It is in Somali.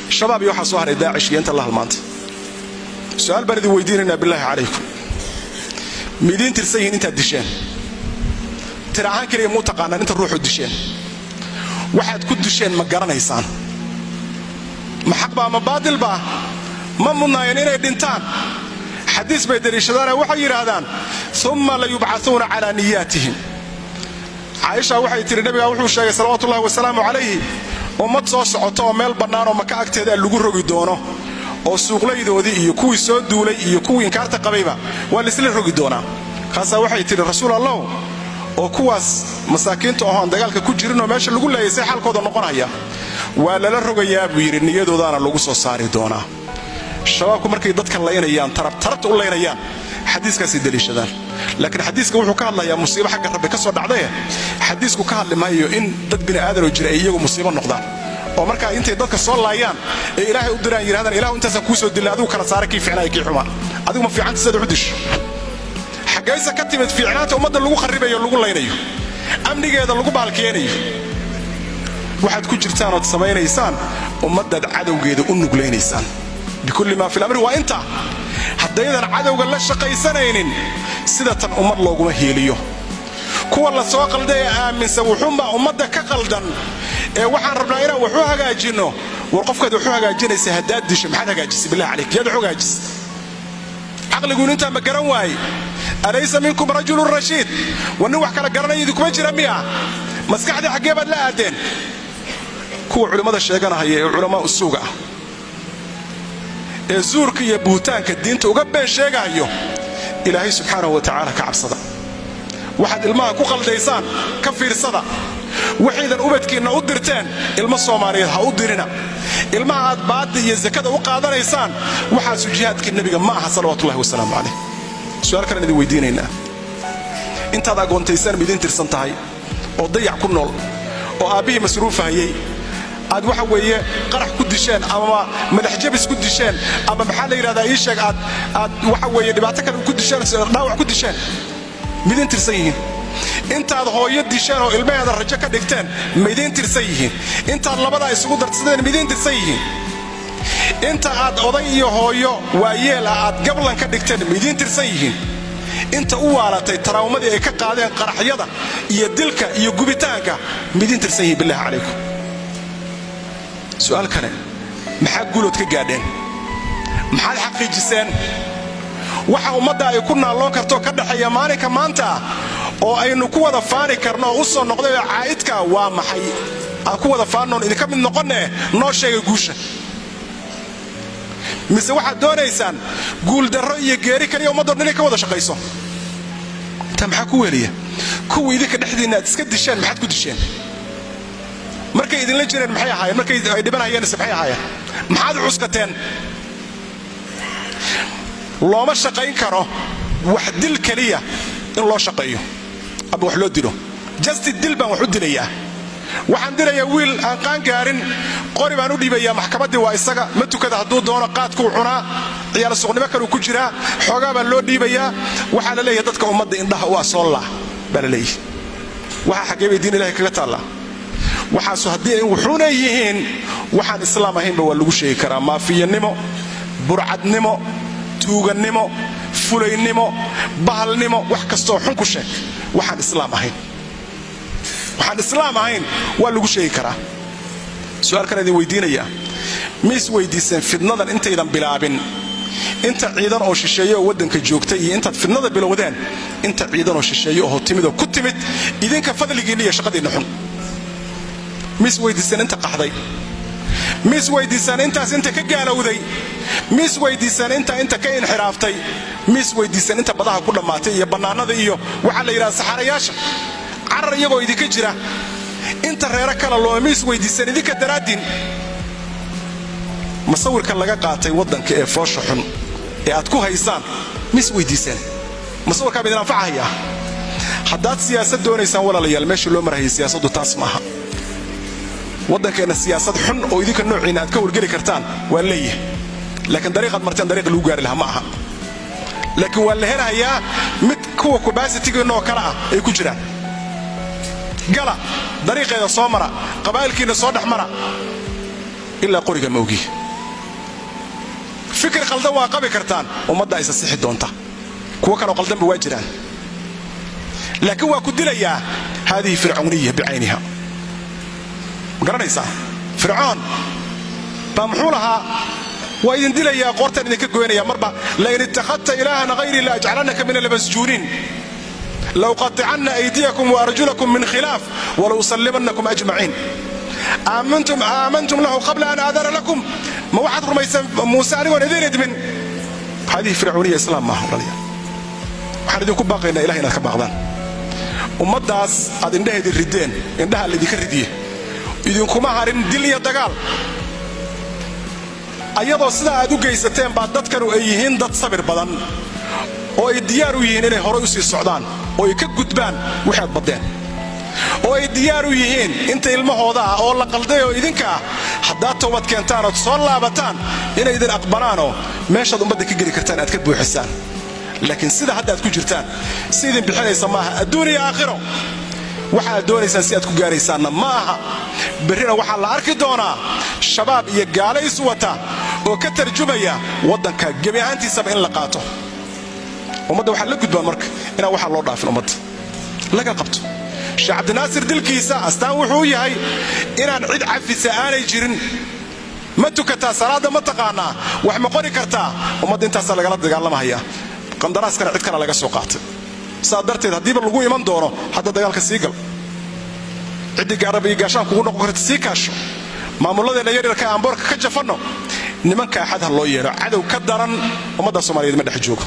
shabaab iyo waxa soo haray daacish iyo inta la halmaanta su'aal baan idin weydiinaynaa billahi calaykum midin tirsayin inta disheen tiraan kaliya mu taqaanaan inta ruuxu disheen waxaad ku disheen ma garanaysaan ma xaq baa ma baadil baa ma mudnaayeen inay dhintaan xadiis bay dariishadaan waxay yiraahdaan thumma la yub'athuna ala niyyatihim Aisha waxay tiri nabiga wuxuu sheegay salawaatullaahi wa salaamu calayhi ummad soo socoto oo meel bannaan oo Maka agteeda lagu rogi doono oo suuqlaydoodii iyo kuwii soo duulay iyo kuwii inkaarta qabayba waa la isla rogi doonaa kaasa waxay tiri rasuulallah oo kuwaas masaakiinta oo aan dagaalka ku jirin oo meesha lagu leeyay xalkooda noqonaya waa la rogayaa buu yiri niyadoodana lagu soo saari doonaa shabaabku markay dadka laynayaan tarabta u laynayaan xadiiskaasi daliishadaan laakiin xadiiska wuxuu ka hadlayaa musiibo xagga rabbi ka soo dhacday xadiisku ka hadlimayo in dad bini aadan oo jira ay iyagu musiibo noqdaan oo marka intay dadka soo laayaan ee ilaahay u diraan yiraahdaan ilaahu intaas ku soo dilay adigu kala saara kii fiicnaa kii xumaa adigu ma fiican sida u dish xagaysa ka timid fiicnaanta ummadda lagu kharibayo lagu laynayo amnigeeda lagu baalkeenayo waxaad ku jirtaan oo samaynaysaan ummadda cadawgeeda u nugleynaysan bikulli ma fi al-amri wa anta haddaydan cadawga la shaqaysanaynin sida tan ummad looguma heeliyo kuwa la soo qalday aaminsan wuxuuma ummadda ka qaldan ee waxaan rabnaa inaan wax u hagaajino war qofkaad wax u hagaajinaysa hadaad disho maxaad hagaajisay billahi alayk yaad wax u hagaajis aqligu inta ma garan waay alaysa minkum rajulun rashid wana wax kala garanayay kuma jira miya maskaxda xageebad la aadeen kuwa culimada sheeganaya ee culimo usuuga ee zuurka iyo buutaanka diinta uga been sheegayo ilaahay subhanahu wa ta'ala ka cabsada waxaad ilmaha ku qaldaysaan ka fiirsada waxiidan ubadkiina u dirteen ilma Soomaaliyeed ha u dirina ilmaha aad baad iyo zakada u qaadanaysaan waxa sujihaadka nabiga ma aha sallallahu wa sallam alayhi su'aal kale idin weydiinayna intaad aqoontaysaan midin tirsan tahay oo dayac ku nool oo aabihi masruufayay aad waxa weeye qarax ku disheen ama madax jabis ku disheen ama maxaa la yiraahdaa ii sheeg aad waxa weeye dhibaato kale ku disheen dhaawac ku disheen midin tirsan yihiin intaad hooyo disheen oo ilmaheeda rajo ka dhigteen midin tirsan yihiin intaad labada isugu darsadeen midin tirsan yihiin inta aad oday iyo hooyo waayeel aad gablan ka dhigteen midin tirsan yihiin inta u waalatay taraawmadii ay ka qaadeen qaraxyada iyo dilka iyo gubitaanka midin tirsan yihiin billahi calaykum su'aal kale maxaa guulood ka gaadheen maxaad xaqiijiseen waxa ummadda ay ku naaloon karto ka dhaxeeya maalinka maanta oo aynu ku wada faani karno oo soo noqday caayidka waa maxay aan ku wada faanoon idinka mid noqonee noo sheegay guusha mise waxaad doonaysaan guul darro iyo geeri kaliya ummadda dhan ka wada shaqayso ta maxaa ku weliya kuwa idinka dhexdiina iska disheen maxaad ku disheen markay idin la jireen maxay ahaayeen markay ay dhibanayeen maxay ahaayeen maxaad cuskateen looma shaqayn karo wax dil kaliya in loo shaqeeyo aba wax loo dilo just dil baan wax u dilayaa waxaan dilayaa wiil aan qaan gaarin qori baan u dhibayaa maxkamadii waa isaga ma tukada haduu doono qaadku cunaa ciyaal suuqnimo kale ku jira xoogaa baan loo dhibayaa waxa la leeyahay dadka ummadda indhaha waa soo la bal leeyahay waxa xageebay diin ilaahay kaga taala waxa soo hadii ay wuxuuna yihiin waxaan islaam ahaynba waa lagu sheegi karaa maafiyanimo burcadnimo tuuganimo fulaynimo bahalnimo wax kasto xun ku sheeg waxaan islaam ahayn waa lagu sheegi karaa su'aal kale idin weydiinaya mis weydiisan fidnadan intaydan bilaabin inta ciidan oo shisheeyo wadanka joogtay iyo inta fidnada bilowdeen inta ciidan oo shisheeyo oo timid oo ku timid idinka fadligiina iyo shaqadiina xun mis weydiisan inta qaxday mis weydiisan intaas inta ka gaalowday mis weydiisan inta ka inxiraaftay mis weydiisan inta badaha ku dhamaatay iyo banaanada iyo waxa la yiraahdaa saxarayaasha carar iyagoo idinka jira inta reera kala loo mis weydiisan idinka daraadin masawirka laga qaatay wadanka ee foosho xun ee aad ku haysaan mis weydiisan masawirka midna anfacaya haddaad siyaasad doonaysaan walaalayaal meesha loo marahay siyaasaddu taas maaha wadankeena siyaasad xun oo idinka noociina aad ka wargeli kartaan waa leeyahay laakiin dariiqad martaan dariiq lagu gaari lahaa ma aha laakiin waa la helayaa mid kuwa capacity-ga oo kala ah ay ku jiraan gala dariiqeeda soo mara qabaa'ilkiina soo dhaxmara إلا قرية موجي فكر قلدان وقبي كرتان ومدى إسا سيحي دونتا كوا كانوا قلدان بواجران لكن وكدليا هذه فرعونية بعينها قرنيسا فرعون بامحولها وإذن دليا قرتان إنك قوينيا مربع لئن اتخذت إلها غيري لأجعلنك من المسجونين لو قطعن أيديكم وأرجلكم من خلاف ولو سلمنكم أجمعين آمنتم له قبل أن آذن لكم ما واحد رميس موسى ونذير يدمن هذه فرعونية إسلام ما هو رليا وحنا دي كباقينا إلهينا كباقدان ومداس هذا إنده دي الردين إنده اللي دي كرديه إذن كما هارين دليا دقال أيضا سيدا أدو جيستين بعد دادكنو أيهين داد صبر بدن oo ay diyaar u yihiin inay hore u sii socdaan oo ay ka gudbaan waxaad badeen oo ay diyaar u yihiin inta ilmahooda ah oo la qalday oo idinka hadda toobad keentaan oo soo laabataan inay idin aqbalaano meeshaad ummadda ka geli kartaan aad ka buuxisaan laakiin sida hadda aad ku jirtaan sidin bixinaysa maaha adduun iyo aakhiro waxa aad doonaysaan si aad ku gaaraysaanna maaha berrina waxaa la arki doonaa shabaab iyo gaalays wata oo ka tarjumaya waddanka gebi ahaantiisaba in la qaato ummadda waxaa la gudbaan marka inaan waxaa loo dhaafin ummadda laga qabto sheekh cabdinaasir dilkiisa astaan wuxuu yahay inaan cid cafisa aanay jirin ma tukataa salaada ma taqaanaa wax ma qori kartaa ummadda intaasaa lagala dagaalamahaya qandaraaskana cid kale laga soo qaatay saa darteed haddiiba lagu iman doono hadda dagaalka sii gal ciddii gaarab iyo gaashaan kugu noqon karta sii kaasho maamulladeena yaryarka aan boorka ka jafanno nimanka axad ha loo yeelo cadow ka daran ummadda soomaaliyeed ma dhex joogo